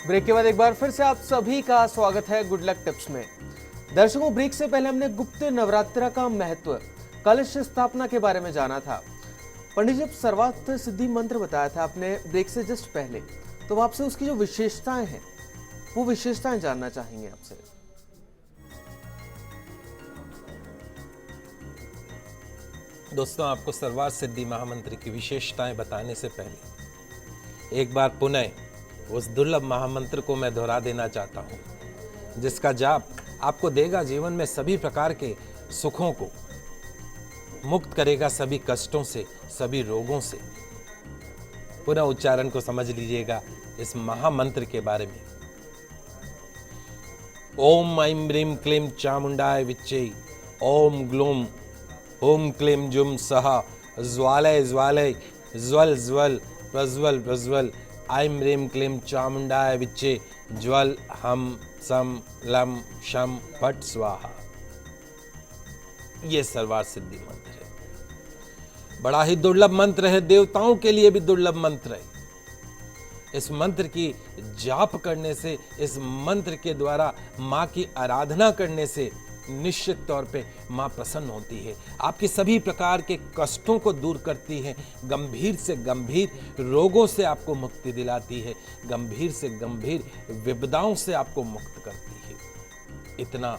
Break के बाद एक बार फिर से आप सभी का स्वागत है गुड लक टिप्स में। दर्शकों, ब्रेक से पहले हमने गुप्त नवरात्र का महत्व, कलश स्थापना के बारे में जाना था। पंडित जी, सर्वार्थ सिद्धि मंत्र बताया था आपने ब्रेक से जस्ट पहले, तो आपसे उसकी जो विशेषताएं हैं वो विशेषताएं जानना चाहेंगे आपसे। दोस्तों, आपको सर्वार्थ सिद्धि महामंत्र की विशेषताएं बताने से पहले एक बार पुनः उस दुर्लभ महामंत्र को मैं दोहरा देना चाहता हूं, जिसका जाप आपको देगा जीवन में सभी प्रकार के सुखों को, मुक्त करेगा सभी कष्टों से, सभी रोगों से। पुनः उच्चारण को समझ लीजिएगा इस महामंत्र के बारे में। ओम ऐं ह्रीं क्लीं चामुंडाय विच्चे, ओम ग्लूम ओम क्लीं जुम सहा, ज्वालय ज्वालय, ज्वल ज्वल, प्रज्वल प्रज्वल, ऐं ह्रीं क्लीं चामुंडाय विच्चे, ज्वल हम सम लम शम फट स्वाहा। ये सर्वार्थ सिद्धि मंत्र है। बड़ा ही दुर्लभ मंत्र है, देवताओं के लिए भी दुर्लभ मंत्र है। इस मंत्र की जाप करने से, इस मंत्र के द्वारा माँ की आराधना करने से निश्चित तौर पे माँ प्रसन्न होती है, आपकी सभी प्रकार के कष्टों को दूर करती है, गंभीर से गंभीर रोगों से आपको मुक्ति दिलाती है, गंभीर से गंभीर विपदाओं से आपको मुक्त करती है। इतना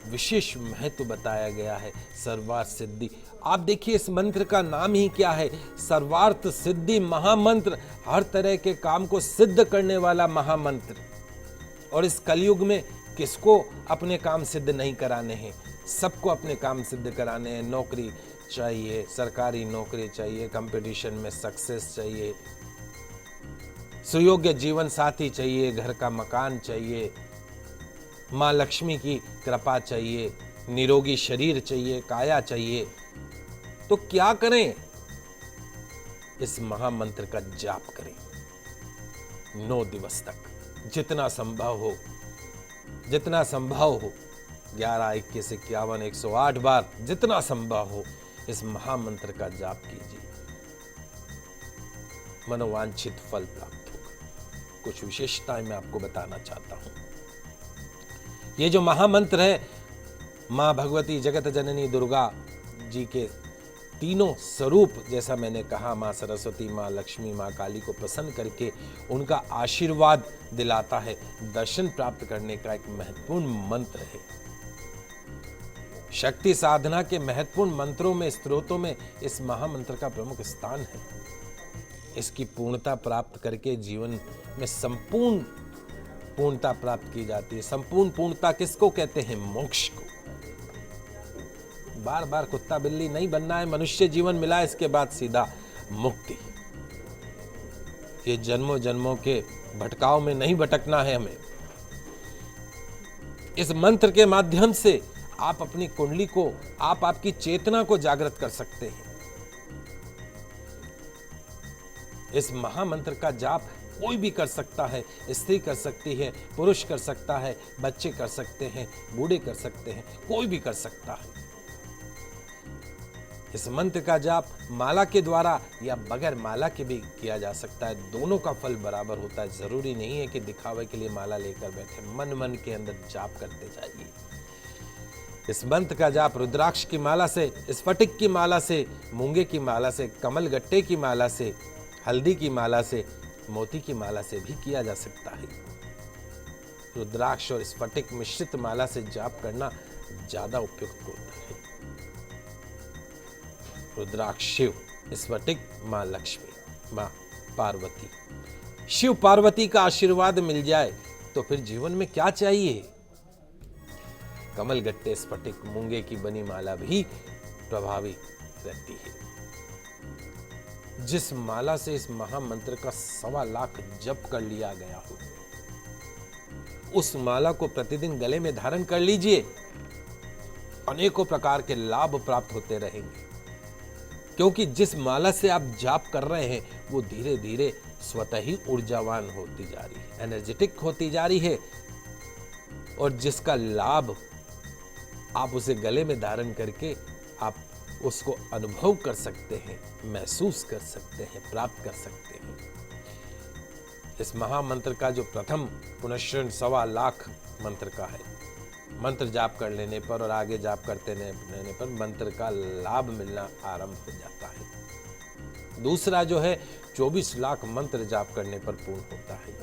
विशेष महत्व बताया गया है सर्वार्थ सिद्धि। आप देखिए, इस मंत्र का नाम ही क्या है, सर्वार्थ सिद्धि महामंत्र, हर तरह के काम को सिद्ध करने वाला महामंत्र। और इस कलयुग में किसको अपने काम सिद्ध नहीं कराने हैं, सबको अपने काम सिद्ध कराने हैं। नौकरी चाहिए, सरकारी नौकरी चाहिए, कंपटीशन में सक्सेस चाहिए, सुयोग्य जीवन साथी चाहिए, घर का मकान चाहिए, माँ लक्ष्मी की कृपा चाहिए, निरोगी शरीर चाहिए, काया चाहिए। तो क्या करें? इस महामंत्र का जाप करें 9 दिवस तक, जितना संभव हो, जितना संभव हो। 11, 21, 51, 108 बार, जितना संभव हो इस महामंत्र का जाप कीजिए, मनोवांछित फल प्राप्त होगा। कुछ विशेषताएं मैं आपको बताना चाहता हूं। ये जो महामंत्र है, माँ भगवती जगत जननी दुर्गा जी के तीनों स्वरूप, जैसा मैंने कहा, माँ सरस्वती, माँ लक्ष्मी, माँ काली को प्रसन्न करके उनका आशीर्वाद दिलाता है, दर्शन प्राप्त करने का एक महत्वपूर्ण मंत्र है। शक्ति साधना के महत्वपूर्ण मंत्रों में, स्त्रोतों में इस महामंत्र का प्रमुख स्थान है। इसकी पूर्णता प्राप्त करके जीवन में संपूर्ण पूर्णता प्राप्त की जाती है। संपूर्ण पूर्णता किसको कहते हैं? मोक्ष को। बार बार कुत्ता बिल्ली नहीं बनना है, मनुष्य जीवन मिला है, इसके बाद सीधा मुक्ति। ये जन्मों जन्मों के भटकाव में नहीं भटकना है हमें। इस मंत्र के माध्यम से आप अपनी कुंडली को, आप आपकी चेतना को जागृत कर सकते हैं। इस महामंत्र का जाप कोई भी कर सकता है, स्त्री कर सकती है, पुरुष कर सकता है, बच्चे कर सकते हैं, बूढ़े कर सकते हैं, कोई भी कर सकता है। इस मंत्र का जाप माला के द्वारा या बगैर माला के भी किया जा सकता है। दोनों का फल बराबर होता है। जरूरी नहीं है कि दिखावे के लिए माला लेकर बैठे, मन मन के अंदर जाप करते जाइए। इस मंत्र का जाप रुद्राक्ष की माला से, स्फटिक की माला से, मूंगे की माला से, कमल गट्टे की माला से, हल्दी की माला से, मोती की माला से भी किया जा सकता है। रुद्राक्ष और स्फटिक मिश्रित माला से जाप करना ज्यादा उपयुक्त होता है। रुद्राक्ष शिव, स्फटिक मां लक्ष्मी, मां पार्वती। शिव पार्वती का आशीर्वाद मिल जाए तो फिर जीवन में क्या चाहिए? कमल गट्टे, स्फटिक, मूंगे की बनी माला भी प्रभावी रहती है। जिस माला से इस महामंत्र का 1.25 लाख जप कर लिया गया हो, उस माला को प्रतिदिन गले में धारण कर लीजिए, अनेकों प्रकार के लाभ प्राप्त होते रहेंगे। क्योंकि जिस माला से आप जाप कर रहे हैं वो धीरे धीरे स्वतः ही ऊर्जावान होती जा रही है, एनर्जेटिक होती जा रही है, और जिसका लाभ आप उसे गले में धारण करके आप उसको अनुभव कर सकते हैं, महसूस कर सकते हैं, प्राप्त कर सकते हैं। इस महामंत्र का जो प्रथम पुनश्चरण 1.25 लाख मंत्र का है। मंत्र जाप कर लेने पर और आगे जाप करते रहने पर मंत्र का लाभ मिलना आरंभ हो जाता है। दूसरा जो है 24 लाख मंत्र जाप करने पर पूर्ण होता है।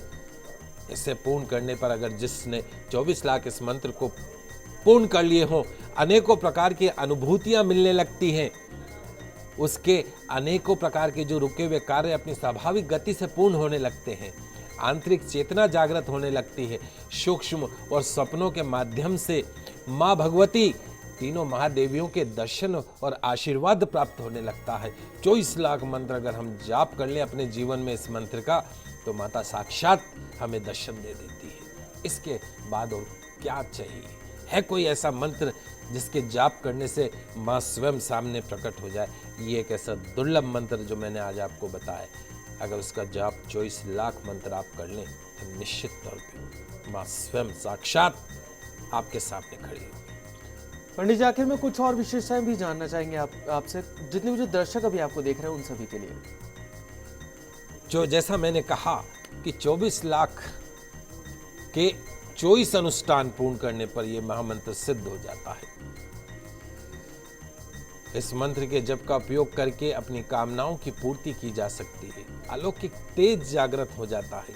इसे पूर्ण करने पर अगर जिसने 24 लाख इस मंत्र को पूर्ण कर लिए हों, अनेकों प्रकार की अनुभूतियां मिलने लगती हैं। उसके अनेकों प्रकार के जो रुके हुए कार्य अपनी स्वाभाविक गति से पूर्ण होने लगते हैं। आंतरिक चेतना जागृत होने लगती है। सूक्ष्म और सपनों के माध्यम से माँ भगवती तीनों महादेवियों के दर्शन और आशीर्वाद प्राप्त होने लगता है। 24 लाख मंत्र अगर हम जाप कर लें अपने जीवन में इस मंत्र का, तो माता साक्षात हमें दर्शन दे देती है। इसके बाद और क्या चाहिए? है कोई ऐसा मंत्र जिसके जाप करने से माँ स्वयं सामने प्रकट हो जाए? ये एक ऐसा दुर्लभ मंत्र जो मैंने आज आपको बताया, अगर उसका जाप 24 लाख मंत्र आप कर लें तो निश्चित तौर पे माँ स्वयं साक्षात आपके सामने खड़ी होगी। पंडित जी, आखिर में कुछ और विशेषताएं भी जानना चाहेंगे आपसे, जितने भी जो दर्शक अभी आपको देख रहे हैं उन सभी के लिए। जो जैसा मैंने कहा कि 24 लाख के 24 अनुष्ठान पूर्ण करने पर यह महामंत्र सिद्ध हो जाता है। इस मंत्र के जप का उपयोग करके अपनी कामनाओं की पूर्ति की जा सकती है। अलौकिक तेज जागृत हो जाता है।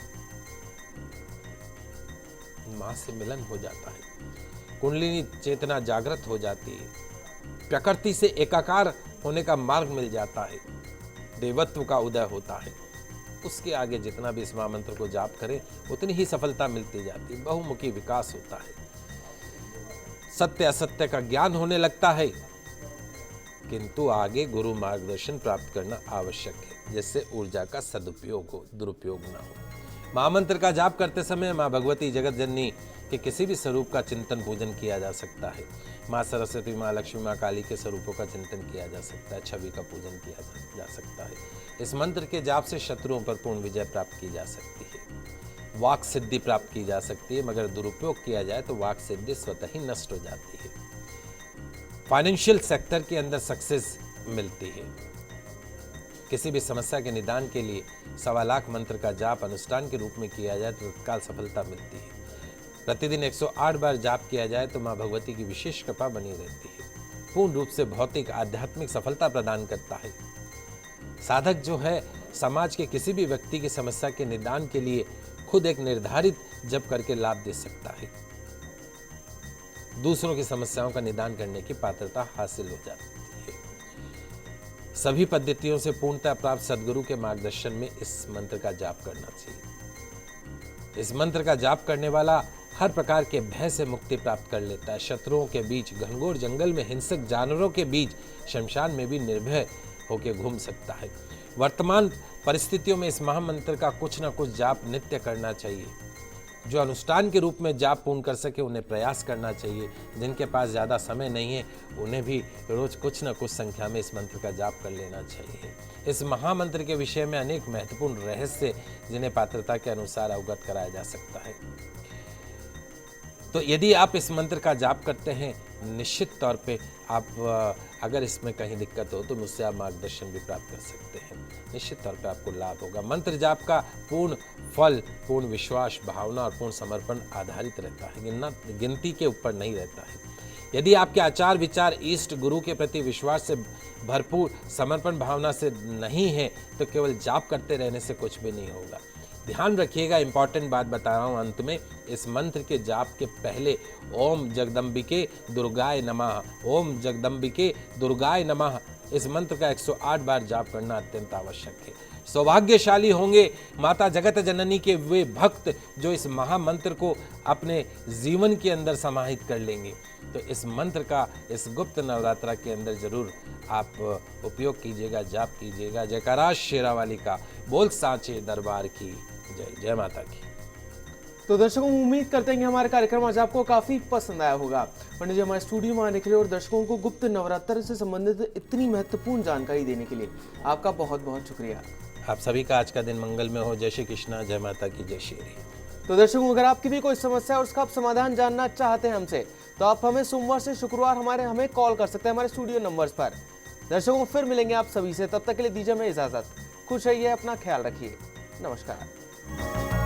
मां से मिलन हो जाता है। कुंडलिनी चेतना जागृत हो जाती है। प्रकृति से एकाकार होने का मार्ग मिल जाता है। देवत्व का उदय होता है। उसके आगे जितना भी इस महामंत्र को जाप करें उतनी ही सफलता मिलती जाती है। बहुमुखी विकास होता है। सत्य असत्य का ज्ञान होने लगता है, किंतु आगे गुरु मार्गदर्शन प्राप्त करना आवश्यक है, जिससे ऊर्जा का सदुपयोग हो, दुरुपयोग ना हो। महामंत्र का जाप करते समय मां भगवती जगत जननी के किसी भी स्वरूप का चिंतन पूजन किया जा सकता है। मां सरस्वती, मां लक्ष्मी, मां काली के स्वरूपों का चिंतन किया जा सकता है। छवि का पूजन किया जा सकता है। इस मंत्र के जाप से शत्रुओं पर पूर्ण विजय प्राप्त की जा सकती है। वाक सिद्धि प्राप्त की जा सकती है, मगर दुरुपयोग किया जाए तो वाक सिद्धि स्वतः ही नष्ट हो जाती है। फाइनेंशियल सेक्टर के अंदर सक्सेस मिलती है। किसी भी समस्या के निदान के लिए 1.25 लाख मंत्र का जाप अनुष्ठान के रूप में किया जाए तो तत्काल सफलता मिलती है। प्रतिदिन 108 बार जाप किया जाए तो मां भगवती की विशेष कृपा बनी रहती है। पूर्ण रूप से भौतिक आध्यात्मिक सफलता प्रदान करता है। साधक जो है समाज के किसी भी व्यक्ति की समस्या के निदान के लिए खुद एक निर्धारित जप करके लाभ दे सकता है। दूसरों की समस्याओं का निदान करने की पात्रता हासिल हो जाती है। सभी पद्धतियों से पूर्णता प्राप्त सद्गुरु के मार्गदर्शन में इस मंत्र का जाप करना चाहिए। इस मंत्र का जाप करने वाला हर प्रकार के भय से मुक्ति प्राप्त कर लेता है। शत्रुओं के बीच, घनघोर जंगल में, हिंसक जानवरों के बीच, शमशान में भी निर्भय होकर घूम सकता है। वर्तमान परिस्थितियों में इस महामंत्र का कुछ न कुछ जाप नित्य करना चाहिए। जो अनुष्ठान के रूप में जाप पूर्ण कर सके उन्हें प्रयास करना चाहिए। जिनके पास ज़्यादा समय नहीं है उन्हें भी रोज कुछ न कुछ संख्या में इस मंत्र का जाप कर लेना चाहिए। इस महामंत्र के विषय में अनेक महत्वपूर्ण रहस्य जिन्हें पात्रता के अनुसार अवगत कराया जा सकता है। तो यदि आप इस मंत्र का जाप करते हैं, निश्चित तौर पे आप अगर इसमें कहीं दिक्कत हो तो मुझसे आप मार्गदर्शन भी प्राप्त कर सकते हैं। निश्चित तौर पे आपको लाभ होगा। मंत्र जाप का पूर्ण फल, पूर्ण विश्वास, भावना और पूर्ण समर्पण आधारित रहता है, गिनती के ऊपर नहीं रहता है। यदि आपके आचार विचार इष्ट गुरु के प्रति विश्वास से भरपूर समर्पण भावना से नहीं है तो केवल जाप करते रहने से कुछ भी नहीं होगा। ध्यान रखिएगा, इंपॉर्टेंट बात बता रहा हूं अंत में। इस मंत्र के जाप के पहले ओम जगदम्बिके दुर्गाय नमः, ओम जगदम्बिके दुर्गाय नमः, इस मंत्र का 108 बार जाप करना अत्यंत आवश्यक है। सौभाग्यशाली होंगे माता जगत जननी के वे भक्त जो इस महामंत्र को अपने जीवन के अंदर समाहित कर लेंगे। तो इस मंत्र का इस गुप्त नवरात्रा के अंदर जरूर आप उपयोग कीजिएगा, जाप कीजिएगा। जयकारा शेरावाली का, बोल साचे दरबार की जय। जय माता की। तो दर्शकों, उम्मीद करते हैं कि हमारा कार्यक्रम आज आपको काफी पसंद आया होगा। पंडित जी हमारे स्टूडियो में आने के लिए और दर्शकों को गुप्त नवरात्र से संबंधित इतनी महत्वपूर्ण जानकारी देने के लिए आपका बहुत बहुत शुक्रिया। आप सभी का आज का दिन मंगल में हो। जय श्री कृष्णा, जय माता की, जय श्री। तो दर्शकों, अगर आपकी भी कोई समस्या और उसका आप समाधान जानना चाहते हैं हमसे, तो आप हमें सोमवार से शुक्रवार हमें कॉल कर सकते हैं हमारे स्टूडियो नंबर्स पर। दर्शकों, फिर मिलेंगे आप सभी से, तब तक के लिए दीजिए हमें इजाजत। खुश रहिए, अपना ख्याल रखिए। नमस्कार। नमस्कार।